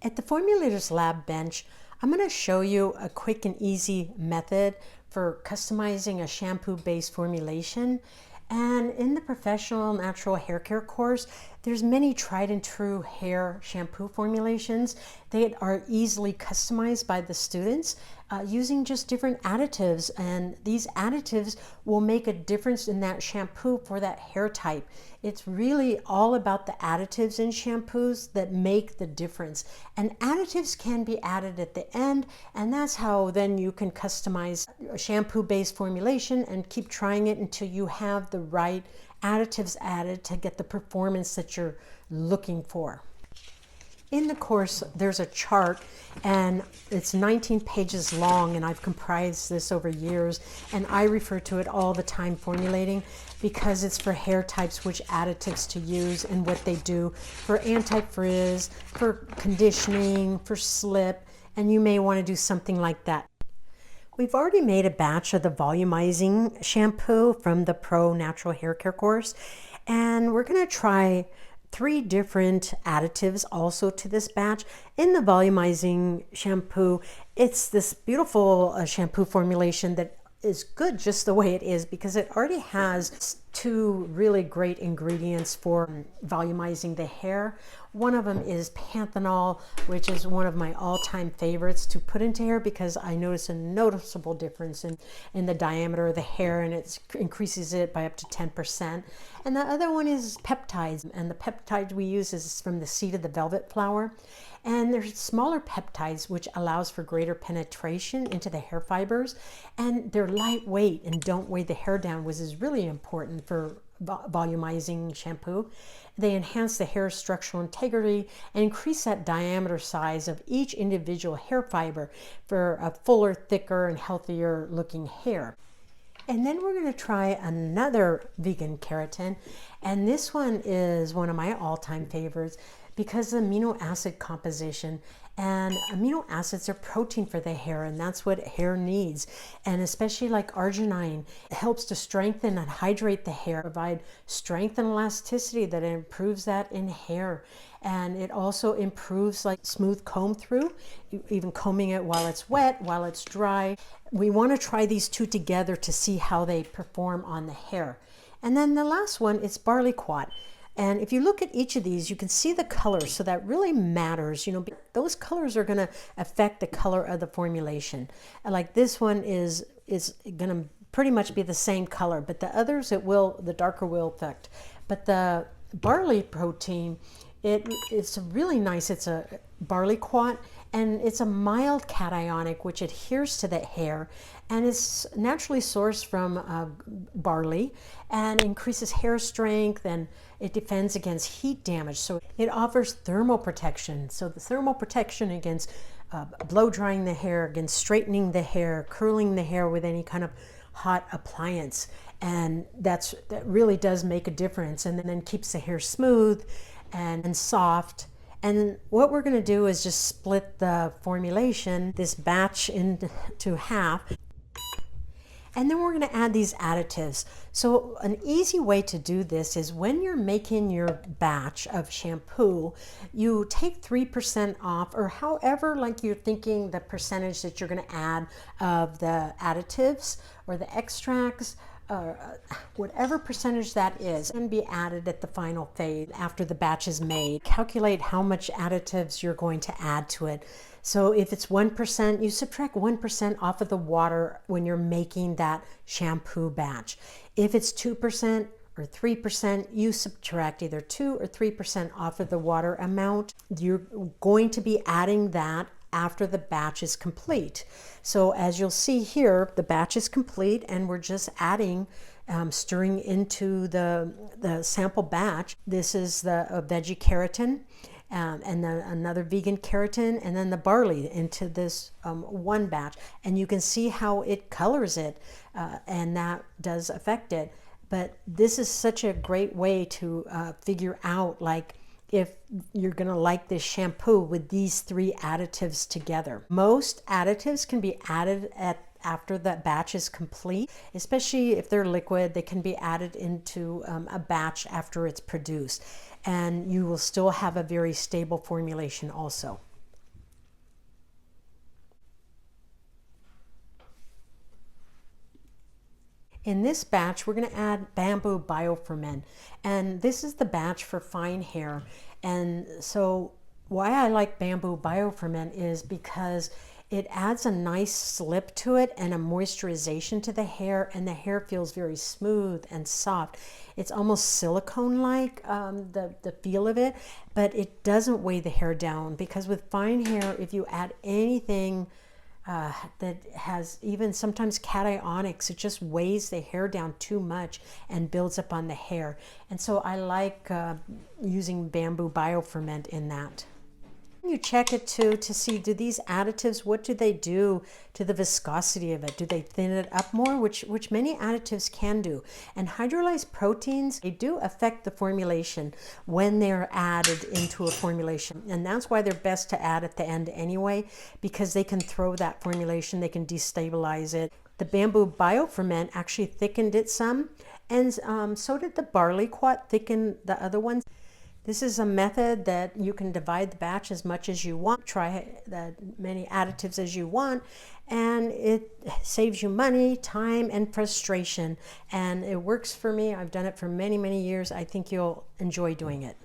At the Formulators Lab bench, I'm going to show you a quick and easy method for customizing a shampoo-based formulation. And in the professional natural hair care course, there's many tried and true hair shampoo formulations that are easily customized by the students using just different additives. And these additives will make a difference in that shampoo for that hair type. It's really all about the additives in shampoos that make the difference. And additives can be added at the end, and that's how then you can customize a shampoo-based formulation and keep trying it until you have the right additives added to get the performance that you're looking for. In the course, there's a chart, and it's 19 pages long, and I've comprised this over years, and I refer to it all the time, formulating, because it's for hair types, which additives to use and what they do for anti-frizz, for conditioning, for slip, and you may want to do something like that. We've already made a batch of the volumizing shampoo from the Pro Natural Hair Care course, and we're going to try 3 different additives also to this batch. In the volumizing shampoo, it's this beautiful shampoo formulation that is good just the way it is because it already has 2 really great ingredients for volumizing the hair. One of them is panthenol, which is one of my all-time favorites to put into hair because I notice a noticeable difference in the diameter of the hair, and it increases it by up to 10%. And the other one is peptides, and the peptide we use is from the seed of the velvet flower. And there's smaller peptides, which allows for greater penetration into the hair fibers, and they're lightweight and don't weigh the hair down, which is really important for volumizing shampoo. They enhance the hair structural integrity and increase that diameter size of each individual hair fiber for a fuller, thicker, and healthier looking hair. And then we're going to try another vegan keratin, and this one is one of my all-time favorites because of amino acid composition. And amino acids are protein for the hair, and that's what hair needs. And especially like arginine, it helps to strengthen and hydrate the hair, provide strength and elasticity that improves that in hair. And it also improves like smooth comb through, even combing it while it's wet, while it's dry. We want to try these 2 together to see how they perform on the hair. And then the last one is barley quat. And if you look at each of these, you can see the colors, so that really matters. You know, those colors are going to affect the color of the formulation. Like this one is going to pretty much be the same color, but the others, the darker will affect. But the barley protein, it's really nice. It's a barley quat, and it's a mild cationic which adheres to the hair, and it's naturally sourced from barley and increases hair strength, and it defends against heat damage. So it offers thermal protection. So the thermal protection against blow drying the hair, against straightening the hair, curling the hair with any kind of hot appliance. And that really does make a difference, and then keeps the hair smooth and soft. And what we're going to do is just split the formulation, this batch, into half. And then we're going to add these additives. So an easy way to do this is when you're making your batch of shampoo, you take 3% off, or however like you're thinking the percentage that you're going to add of the additives or the extracts, whatever percentage that is, can be added at the final phase after the batch is made. Calculate how much additives you're going to add to it. So if it's 1%, you subtract 1% off of the water when you're making that shampoo batch. If it's 2% or 3%, you subtract either 2 or 3% off of the water amount. You're going to be adding that after the batch is complete. So as you'll see here, the batch is complete, and we're just adding, stirring into the sample batch. This is the veggie keratin, and then another vegan keratin, and then the barley into this one batch. And you can see how it colors it, and that does affect it. But this is such a great way to figure out like if you're going to like this shampoo with these 3 additives together. Most additives can be added after the batch is complete, especially if they're liquid. They can be added into a batch after it's produced, and you will still have a very stable formulation also. In this batch, we're going to add bamboo bioferment, and this is the batch for fine hair. And so why I like bamboo bioferment is because it adds a nice slip to it and a moisturization to the hair, and the hair feels very smooth and soft. It's almost silicone-like, the feel of it, but it doesn't weigh the hair down, because with fine hair, if you add anything that has even sometimes cationics, it just weighs the hair down too much and builds up on the hair. And so I like using bamboo bioferment in that. You check it too to see, do these additives, what do they do to the viscosity of it? Do they thin it up more, which many additives can do? And hydrolyzed proteins, they do affect the formulation when they're added into a formulation. And that's why they're best to add at the end anyway, because they can throw that formulation, they can destabilize it. The bamboo bioferment actually thickened it some, and so did the barley quat thicken the other ones. This is a method that you can divide the batch as much as you want, try as many additives as you want, and it saves you money, time, and frustration. And it works for me. I've done it for many, many years. I think you'll enjoy doing it.